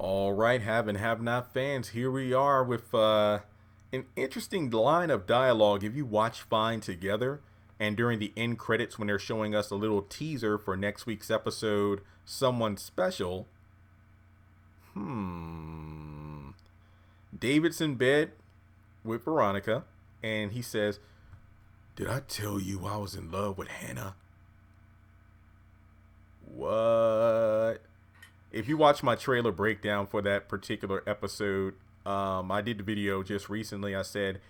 All right, have and have not fans, here we are with an interesting line of dialogue. If you watch Fine together, and during the end credits when they're showing us a little teaser for next week's episode, Someone Special, David's in bed with Veronica, and he says, "Did I tell you I was in love with Hanna?" What? If you watch my trailer breakdown for that particular episode, I did the video just recently. I said,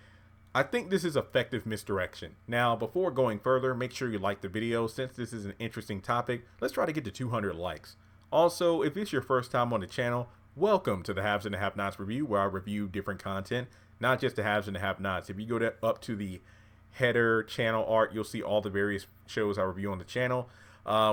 I think this is effective misdirection. Now, before going further, make sure you like the video. Since this is an interesting topic, let's try to get to 200 likes. Also, if it's your first time on the channel, welcome to the Haves and the Have-Nots review, where I review different content, not just the Haves and the Have-Nots. If you go up to the header channel art, you'll see all the various shows I review on the channel.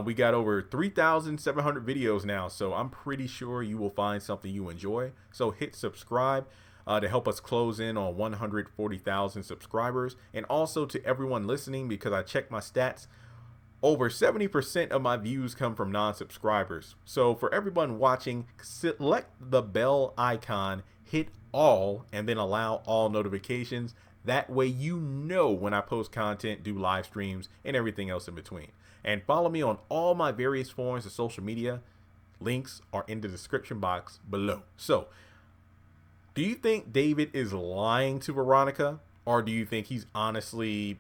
We got over 3,700 videos now, so I'm pretty sure you will find something you enjoy. So hit subscribe to help us close in on 140,000 subscribers. And also to everyone listening, because I checked my stats, over 70% of my views come from non-subscribers. So for everyone watching, select the bell icon, hit all, and then allow all notifications. That way you know when I post content, do live streams, and everything else in between. And follow me on all my various forms of social media. Links are in the description box below. So, do you think David is lying to Veronica? Or do you think he's honestly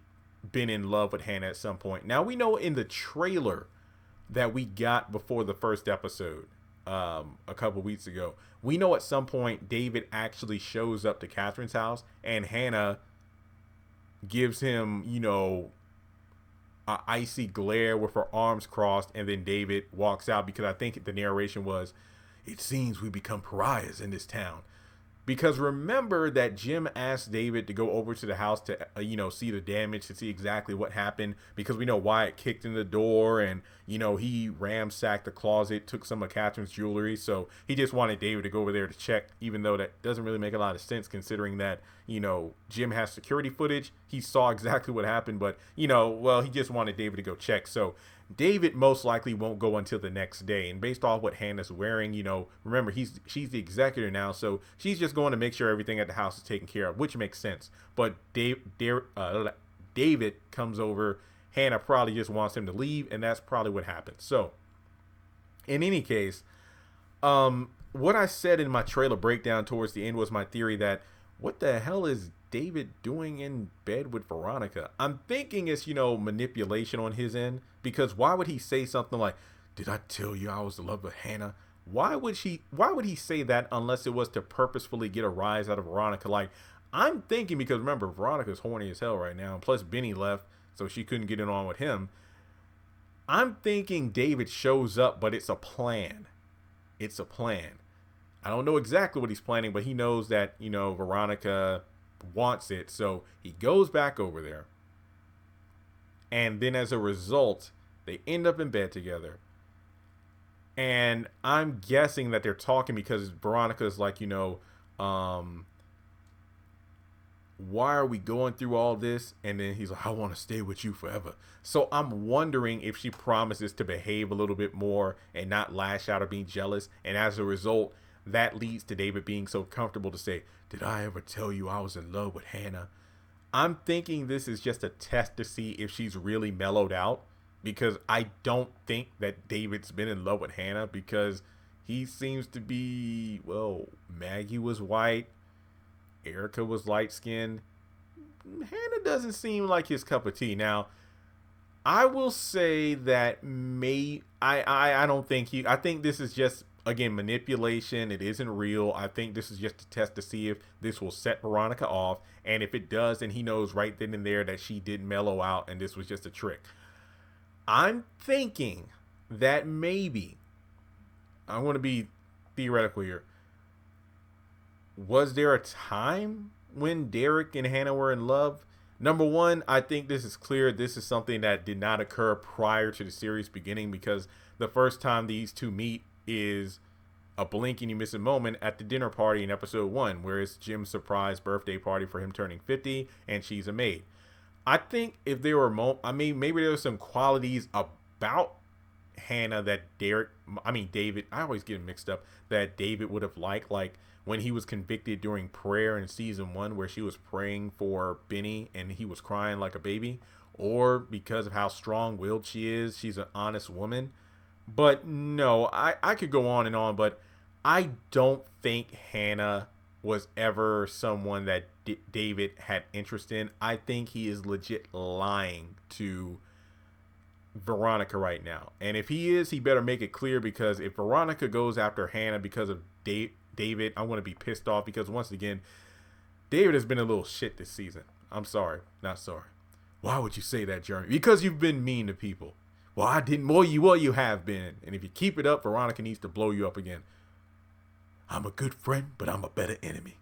been in love with Hanna at some point? Now, we know in the trailer that we got before the first episode a couple weeks ago, we know at some point David actually shows up to Catherine's house and Hanna gives him, a icy glare with her arms crossed, and then David walks out, because I think the narration was, "It seems we become pariahs in this town." Because remember that Jim asked David to go over to the house to, see the damage, to see exactly what happened, because we know Wyatt kicked in the door and, he ransacked the closet, took some of Catherine's jewelry. So he just wanted David to go over there to check, even though that doesn't really make a lot of sense considering that, Jim has security footage. He saw exactly what happened, but, he just wanted David to go check. So David most likely won't go until the next day. And based off what Hannah's wearing, remember, she's the executor now, so she's just going to make sure everything at the house is taken care of, which makes sense. But David comes over. Hanna probably just wants him to leave, and that's probably what happens. So, in any case, what I said in my trailer breakdown towards the end was my theory that, what the hell is David doing in bed with Veronica? I'm thinking it's, manipulation on his end, because why would he say something like, "Did I tell you I was in love with Hanna?" Why would he say that unless it was to purposefully get a rise out of Veronica? Like, I'm thinking, because remember, Veronica's horny as hell right now, and plus Benny left, so she couldn't get it on with him. I'm thinking David shows up, but it's a plan. It's a plan. I don't know exactly what he's planning, but he knows that, Veronica wants it. So he goes back over there. And then as a result, they end up in bed together. And I'm guessing that they're talking because Veronica's like, why are we going through all this? And then he's like, "I want to stay with you forever." So I'm wondering if she promises to behave a little bit more and not lash out or be jealous. And as a result, that leads to David being so comfortable to say, "Did I ever tell you I was in love with Hanna?" I'm thinking this is just a test to see if she's really mellowed out, because I don't think that David's been in love with Hanna, because he seems to be, Maggie was white, Erica was light skinned. Hanna doesn't seem like his cup of tea. Now, I will say that I don't think I think this is just, again, manipulation. It isn't real. I think this is just a test to see if this will set Veronica off. And if it does, then he knows right then and there that she didn't mellow out and this was just a trick. I'm thinking that maybe, I want to be theoretical here, was there a time when Derek and Hanna were in love? Number one, I think this is clear. This is something that did not occur prior to the series beginning, because the first time these two meet is a blink and you miss a moment at the dinner party in episode 1, where it's Jim's surprise birthday party for him turning 50 and she's a maid. I think if there were maybe there were some qualities about Hannah that David, I always get him mixed up, that David would have liked, like when he was convicted during prayer in season 1, where she was praying for Benny and he was crying like a baby, or because of how strong-willed she is, she's an honest woman. But no, I could go on and on, but I don't think Hannah was ever someone that David had interest in. I think he is legit lying to Veronica right now. And if he is, he better make it clear, because if Veronica goes after Hannah because of David, I'm going to be pissed off, because once again, David has been a little shit this season. I'm sorry. Not sorry. Why would you say that, Jeremy? Because you've been mean to people. Well, I didn't. Well, you have been. And if you keep it up, Veronica needs to blow you up again. I'm a good friend, but I'm a better enemy.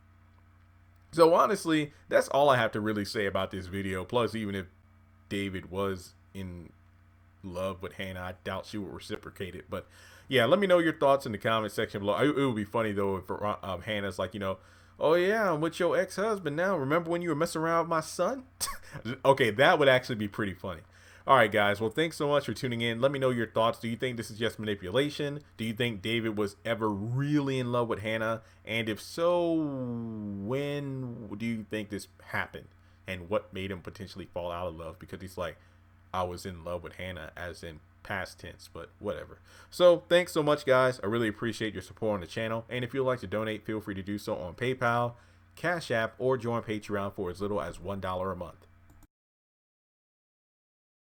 So honestly, that's all I have to really say about this video. Plus, even if David was in love with Hannah, I doubt she would reciprocate it. But yeah, let me know your thoughts in the comment section below. It would be funny though if Hannah's like, oh yeah, I'm with your ex-husband now. Remember when you were messing around with my son? Okay, that would actually be pretty funny. All right, guys. Well, thanks so much for tuning in. Let me know your thoughts. Do you think this is just manipulation? Do you think David was ever really in love with Hannah? And if so, when do you think this happened? And what made him potentially fall out of love? Because he's like, I was in love with Hanna, as in past tense, but whatever. So thanks so much, guys. I really appreciate your support on the channel. And if you'd like to donate, feel free to do so on PayPal, Cash App, or join Patreon for as little as $1 a month.